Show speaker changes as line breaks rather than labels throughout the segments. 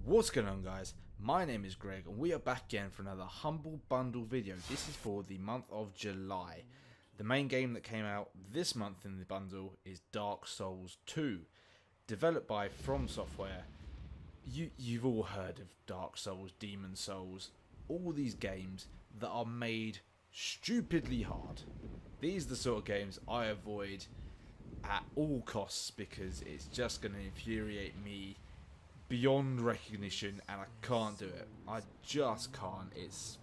What's going on, guys? My name is Greg and we are back again for another Humble Bundle video. This is for the month of July. The main game that came out this month in the bundle is Dark Souls 2, developed by From Software. You've all heard of Dark Souls, Demon Souls, all these games that are made stupidly hard. These are the sort of games I avoid at all costs because it's just going to infuriate me beyond recognition, and I can't do it. I just can't. It's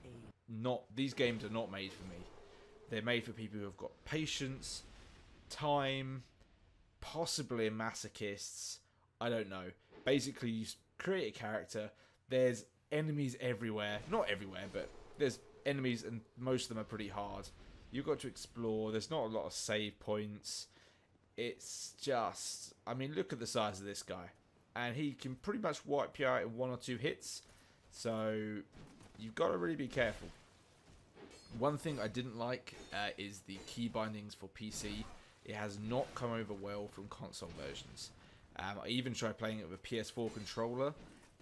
not. These games are not made for me. They're made for people who have got patience, time, possibly masochists. I don't know. Basically, you create a character. There's enemies everywhere. Not everywhere, but there's enemies, and most of them are pretty hard. You've got to explore. There's not a lot of save points. It's just, I mean, look at the size of this guy. And he can pretty much wipe you out in 1 or 2 hits. So you've got to really be careful. One thing I didn't like is the key bindings for PC. It has not come over well from console versions. I even tried playing it with a PS4 controller,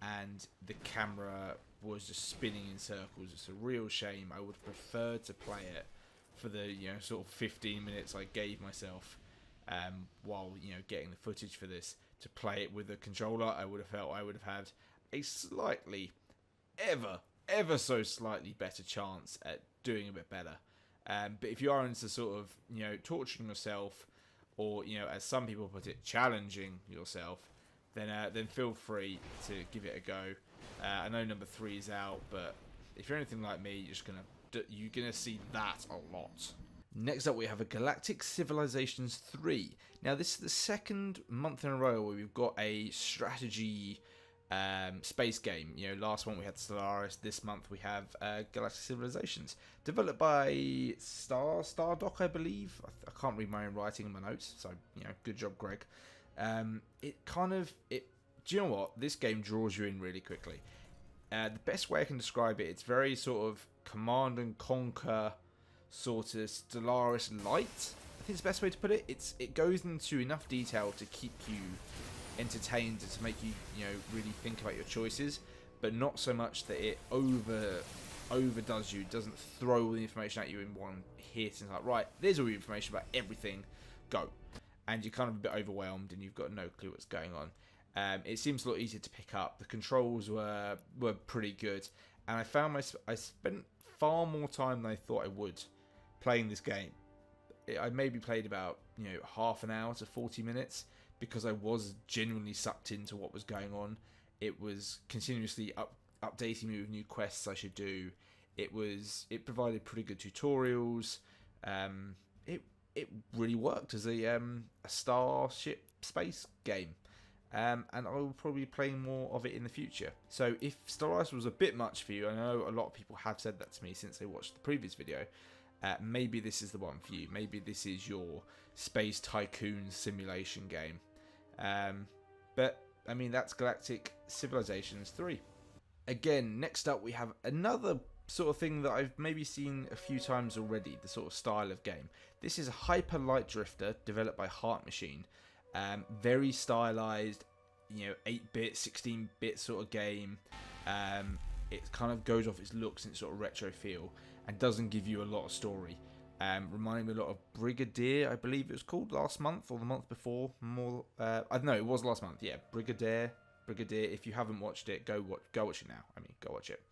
and the camera was just spinning in circles. It's a real shame. I would prefer to play it for the sort of 15 minutes I gave myself while getting the footage for this. To play it with a controller, I would have felt I would have had a slightly, ever so slightly better chance at doing a bit better. But if you are into sort of torturing yourself, or as some people put it, challenging yourself, then feel free to give it a go. I know number 3 is out, but if you're anything like me, you're gonna see that a lot. Next up, we have a Galactic Civilizations 3. Now, this is the second month in a row where we've got a strategy space game. Last month we had Stellaris. This month we have Galactic Civilizations, developed by Stardock, I believe. I can't read my own writing in my notes, so good job, Greg. Do you know what? This game draws you in really quickly. The best way I can describe it, it's very sort of Command and Conquer, sort of Stellaris light. I think it's the best way to put it. It goes into enough detail to keep you entertained and to make you really think about your choices, but not so much that it overdoes you. It doesn't throw all the information at you in one hit and it's like, right, there's all the information about everything, go. And you're kind of a bit overwhelmed and you've got no clue what's going on. It seems a lot easier to pick up. The controls were pretty good, and I found I spent far more time than I thought I would playing this game. I maybe played about half an hour to 40 minutes because I was genuinely sucked into what was going on. It was continuously updating me with new quests I should do. It provided pretty good tutorials. It really worked as a starship space game. And I will probably be playing more of it in the future. So if Stellaris was a bit much for you, I know a lot of people have said that to me since they watched the previous video, maybe this is the one for you. Maybe this is your space tycoon simulation game. But, I mean, that's Galactic Civilizations 3. Again, next up we have another sort of thing that I've maybe seen a few times already, the sort of style of game. This is Hyperlight Drifter, developed by Heart Machine. Very stylized, 8-bit, 16-bit sort of game. It kind of goes off its looks and its sort of retro feel, and doesn't give you a lot of story. Reminding me a lot of Brigadier, I believe it was called, last month or the month before. I don't know, it was last month. Yeah, Brigadier. If you haven't watched it, go watch it now. I mean, go watch it.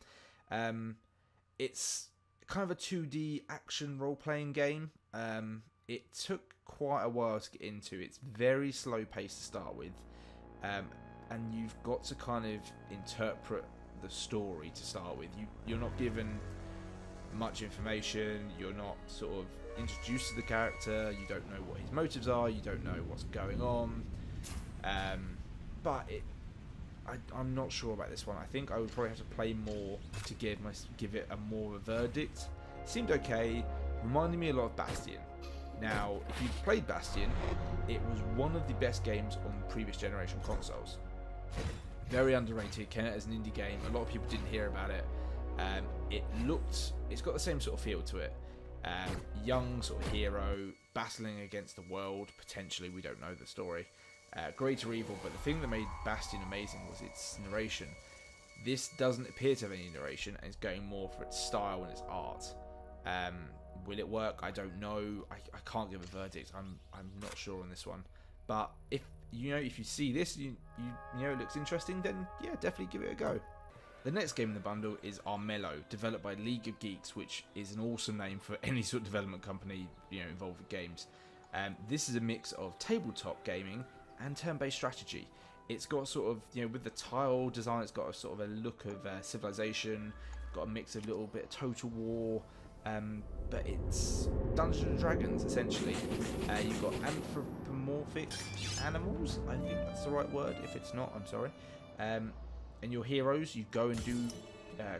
It's kind of a 2D action role-playing game. It took quite a while to get into. It's very slow paced to start with, and you've got to kind of interpret the story to start with. You're not given much information. You're not sort of introduced to the character. You don't know what his motives are. You don't know what's going on. But I'm not sure about this one. I think I would probably have to play more to give it a more of a verdict. It seemed okay. Reminded me a lot of Bastion. Now, if you've played Bastion, it was one of the best games on previous generation consoles. Very underrated, came out as an indie game. A lot of people didn't hear about it. It's got the same sort of feel to it. Young sort of hero, battling against the world, potentially, we don't know the story. Great or evil, but the thing that made Bastion amazing was its narration. This doesn't appear to have any narration, and it's going more for its style and its art. Will it work? I don't know. I can't give a verdict. I'm not sure on this one. But if you see this, you know it looks interesting, then yeah, definitely give it a go. The next game in the bundle is Armello, developed by League of Geeks, which is an awesome name for any sort of development company involved with games. This is a mix of tabletop gaming and turn-based strategy. It's got sort of, with the tile design, it's got a sort of a look of Civilization, got a mix of a little bit of Total War, but it's Dungeons and Dragons essentially. You've got anthropomorphic animals, I think that's the right word. If it's not, I'm sorry. And your heroes, you go and do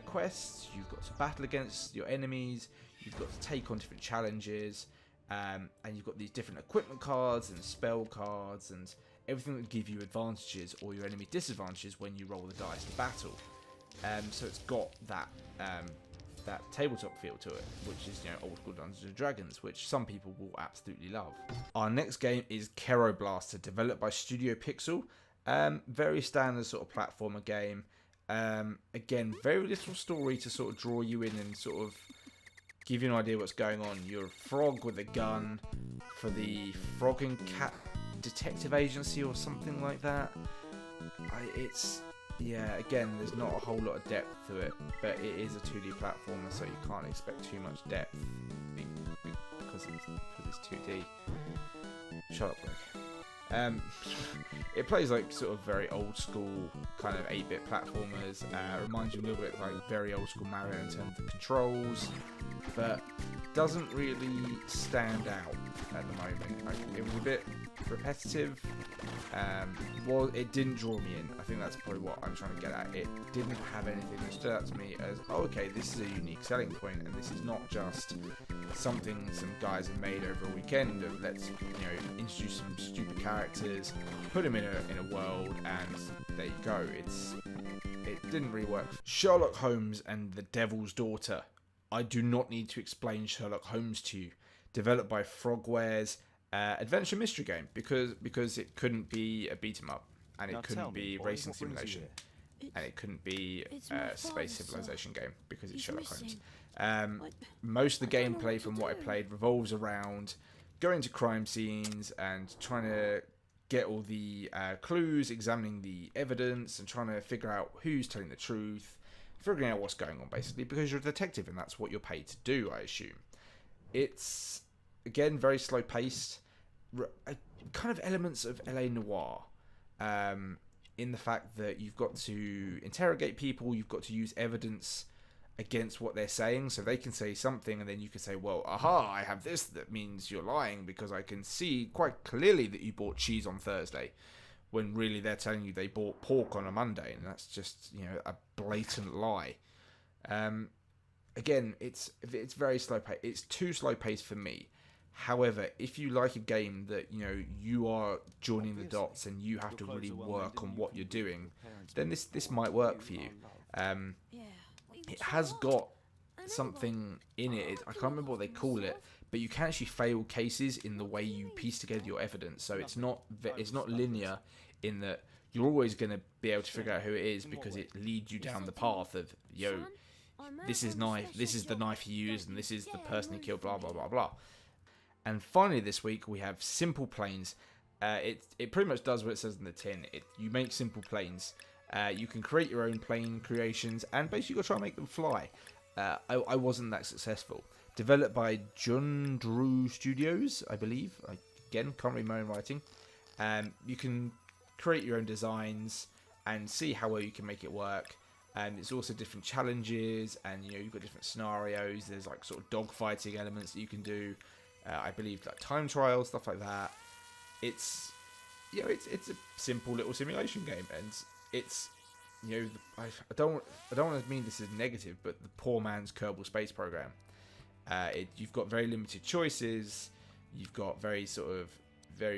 quests. You've got to battle against your enemies. You've got to take on different challenges, and you've got these different equipment cards and spell cards and everything that will give you advantages or your enemy disadvantages when you roll the dice to battle. So it's got that tabletop feel to it, which is old school Dungeons and Dragons, which some people will absolutely love. Our next game is Kero Blaster, developed by Studio Pixel. Very standard sort of platformer game. Again, very little story to sort of draw you in and sort of give you an idea what's going on. You're a frog with a gun for the Frog and Cat Detective Agency or something like that. Again, there's not a whole lot of depth to it, but it is a 2D platformer, so you can't expect too much depth because it's 2D. Shut up, Greg. It plays like sort of very old school kind of 8-bit platformers. Reminds you a little bit like very old school Mario in terms of the controls, but doesn't really stand out at the moment. It was a bit repetitive. It didn't draw me in. I think that's probably what I'm trying to get at. It didn't have anything that stood out to me as, oh, okay, this is a unique selling point, and this is not just something some guys have made over a weekend of let's introduce some stupid characters, put them in a world, and there you go. It didn't really work. Sherlock Holmes and the Devil's Daughter. I do not need to explain Sherlock Holmes to you. Developed by Frogwares, adventure mystery game, because it couldn't be a beat 'em up, and it couldn't be racing simulation, and it couldn't be a space civilization game because it's Sherlock Holmes. Most of the gameplay from what I played revolves around going to crime scenes and trying to get all the clues, examining the evidence, and trying to figure out who's telling the truth, figuring out what's going on basically, because you're a detective and that's what you're paid to do, I assume. It's again very slow paced, kind of elements of LA Noire, in the fact that you've got to interrogate people, you've got to use evidence against what they're saying, so they can say something and then you can say, well, aha, I have this that means you're lying because I can see quite clearly that you bought cheese on Thursday, when really they're telling you they bought pork on a Monday, and that's just a blatant lie. Again, it's very slow paced. It's too slow paced for me. However, if you like a game that you are joining the dots and you have to really work on what you're doing, then this might work for you. It has got something in it. I can't remember what they call it, but you can actually fail cases in the way you piece together your evidence. So it's not linear in that you're always going to be able to figure out who it is because it leads you down the path of this is the knife he used, and this is the person he killed, blah blah blah blah. And finally this week we have Simple Planes. It pretty much does what it says in the tin. You make simple planes. You can create your own plane creations and basically you've got to try and make them fly. I wasn't that successful. Developed by Jundru Studios, I believe. I, again, can't read my own writing. You can create your own designs and see how well you can make it work. And it's also different challenges, and you've got different scenarios. There's like sort of dogfighting elements that you can do. I believe like time trials, stuff like that. It's it's a simple little simulation game, and it's I don't want to mean this as negative, but the poor man's Kerbal Space Program. You've got very limited choices. You've got very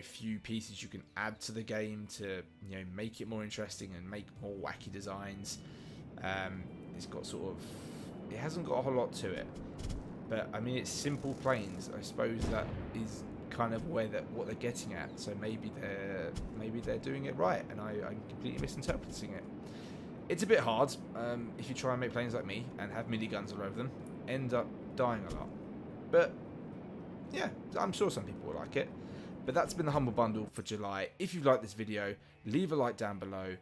few pieces you can add to the game to make it more interesting and make more wacky designs. It's got it hasn't got a whole lot to it, but I mean it's simple planes. I suppose that is kind of what they're getting at. So maybe they're doing it right, and I'm completely misinterpreting it. It's a bit hard if you try and make planes like me and have miniguns all over them. End up dying a lot. But yeah, I'm sure some people will like it. But that's been the Humble Bundle for July. If you've liked this video, leave a like down below.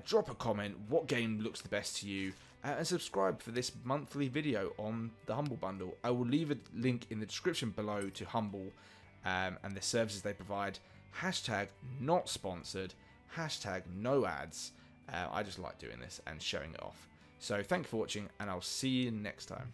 Drop a comment. What game looks the best to you? And subscribe for this monthly video on the Humble Bundle. I will leave a link in the description below to Humble and the services they provide. Hashtag not sponsored. Hashtag no ads. I just like doing this and showing it off. So thank you for watching, and I'll see you next time.